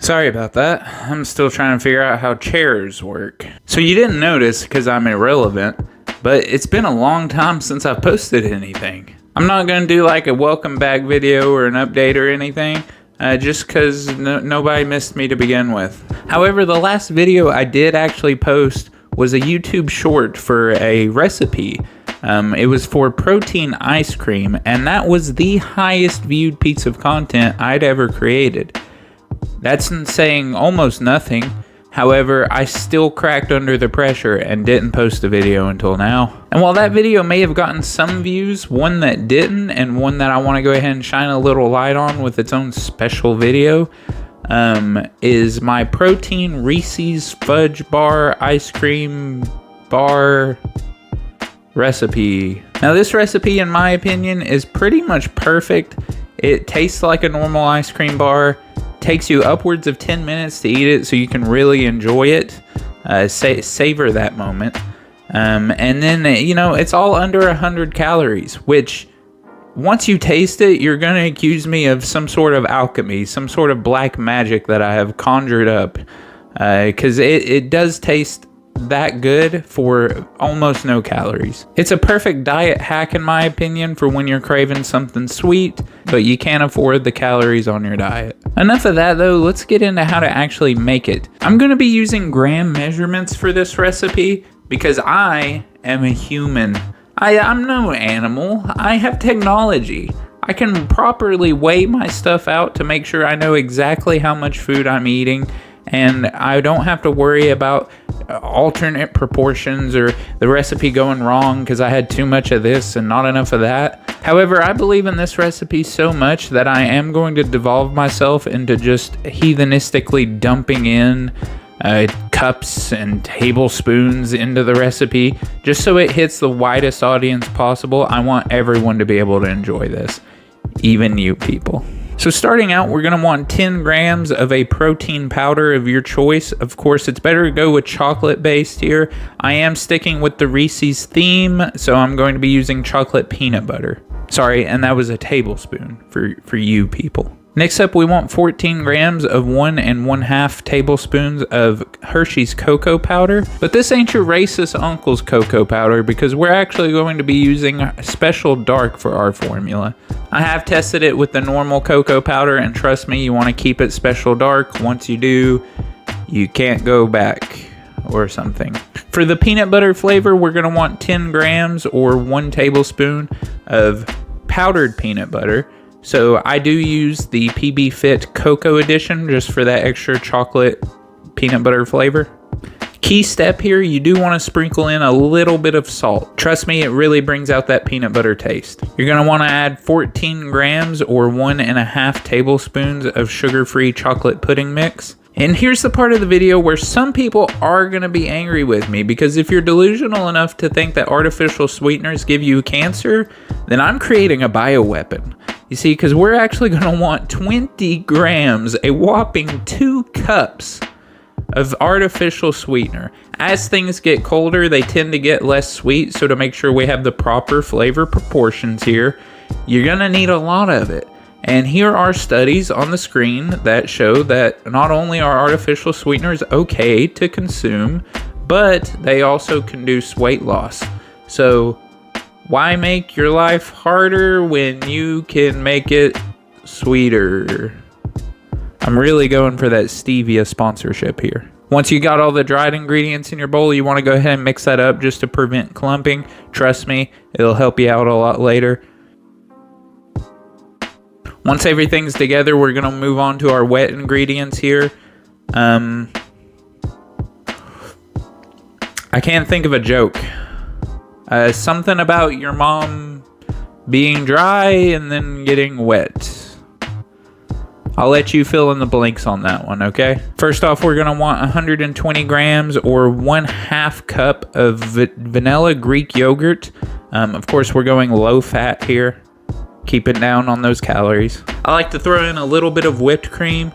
Sorry about that. I'm still trying to figure out how chairs work. So you didn't notice because I'm irrelevant, but it's been a long time since I've posted anything. I'm not going to do like a welcome back video or an update or anything, just because nobody missed me to begin with. However, the last video I did actually post was a YouTube short for a recipe. It was for protein ice cream, and that was the highest viewed piece of content I'd ever created. That's saying almost nothing. However, I still cracked under the pressure and didn't post a video until now. And while that video may have gotten some views, one that didn't, and one that I want to go ahead and shine a little light on with its own special video, is my protein Reese's fudge bar ice cream bar recipe. Now this recipe, in my opinion, is pretty much perfect. It tastes like a normal ice cream bar. Takes you upwards of 10 minutes to eat it, so you can really enjoy it, savor that moment. And then, it's all under 100 calories, which once you taste it, you're going to accuse me of some sort of alchemy, some sort of black magic that I have conjured up, because it does taste that good for almost no calories. It's a perfect diet hack, in my opinion, for when you're craving something sweet, but you can't afford the calories on your diet. Enough of that though, let's get into how to actually make it. I'm going to be using gram measurements for this recipe because I am a human. I'm no animal. I have technology. I can properly weigh my stuff out to make sure I know exactly how much food I'm eating, and I don't have to worry about alternate proportions or the recipe going wrong because I had too much of this and not enough of that. However, I believe in this recipe so much that I am going to devolve myself into just heathenistically dumping in cups and tablespoons into the recipe just so it hits the widest audience possible. I want everyone to be able to enjoy this, even you people. So starting out, we're going to want 10 grams of a protein powder of your choice. Of course, it's better to go with chocolate based here. I am sticking with the Reese's theme, so I'm going to be using chocolate peanut butter. Sorry, and that was a tablespoon for you people. Next up, we want 14 grams of 1 1/2 tablespoons of Hershey's cocoa powder. But this ain't your racist uncle's cocoa powder because we're actually going to be using special dark for our formula. I have tested it with the normal cocoa powder, and trust me, you want to keep it special dark. Once you do, you can't go back or something. For the peanut butter flavor, we're going to want 10 grams or 1 tablespoon of powdered peanut butter. So I do use the PB Fit Cocoa Edition just for that extra chocolate peanut butter flavor. Key step here, you do want to sprinkle in a little bit of salt. Trust me, it really brings out that peanut butter taste. You're going to want to add 14 grams or 1 1/2 tablespoons of sugar-free chocolate pudding mix. And here's the part of the video where some people are going to be angry with me, because if you're delusional enough to think that artificial sweeteners give you cancer, then I'm creating a bioweapon. You see, because we're actually going to want 20 grams, a whopping 2 cups of artificial sweetener. As things get colder, they tend to get less sweet, so to make sure we have the proper flavor proportions here, you're going to need a lot of it. And here are studies on the screen that show that not only are artificial sweeteners okay to consume, but they also conduce weight loss. So why make your life harder when you can make it sweeter? I'm really going for that stevia sponsorship here. Once you got all the dried ingredients in your bowl, you want to go ahead and mix that up just to prevent clumping. Trust me, it'll help you out a lot later. Once everything's together, we're going to move on to our wet ingredients here. I can't think of a joke. Something about your mom being dry and then getting wet. I'll let you fill in the blanks on that one, okay? First off, we're going to want 120 grams or 1/2 cup of vanilla Greek yogurt. Of course, we're going low fat here. Keep it down on those calories. I like to throw in a little bit of whipped cream.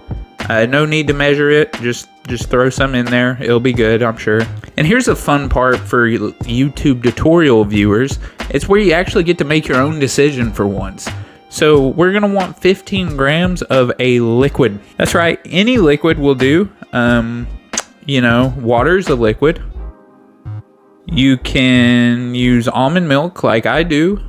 No need to measure it. Just throw some in there. It'll be good, I'm sure. And here's a fun part for YouTube tutorial viewers. It's where you actually get to make your own decision for once. So we're gonna want 15 grams of a liquid. That's right, any liquid will do. Water's a liquid. You can use almond milk like I do.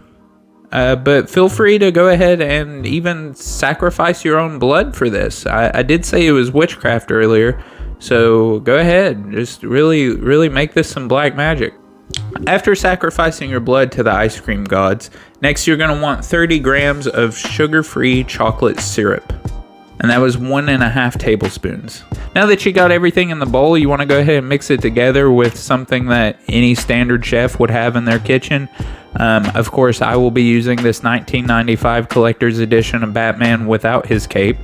But feel free to go ahead and even sacrifice your own blood for this. I did say it was witchcraft earlier, so go ahead. Just really, really make this some black magic. After sacrificing your blood to the ice cream gods, next you're going to want 30 grams of sugar-free chocolate syrup. And that was 1.5 tablespoons. Now that you got everything in the bowl, you want to go ahead and mix it together with something that any standard chef would have in their kitchen. Of course, I will be using this 1995 collector's edition of Batman without his cape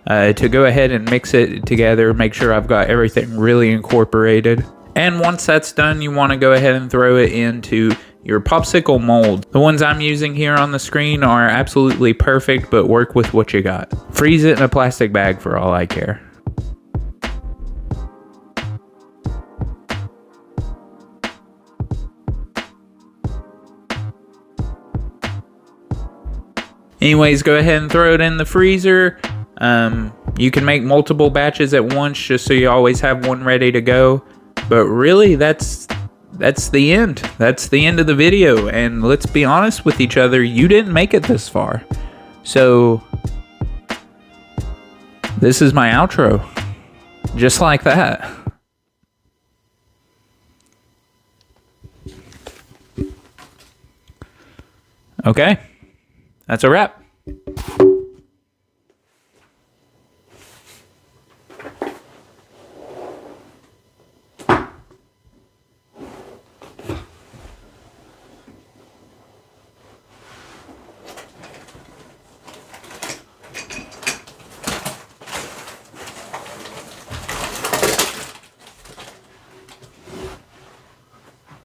to go ahead and mix it together, make sure I've got everything really incorporated. And once that's done, you want to go ahead and throw it into your popsicle mold. The ones I'm using here on the screen are absolutely perfect, but work with what you got. Freeze it in a plastic bag for all I care. Anyways, go ahead and throw it in the freezer. You can make multiple batches at once just so you always have one ready to go. But really, that's the end. That's the end of the video. And let's be honest with each other, you didn't make it this far. So this is my outro. Just like that. Okay, that's a wrap.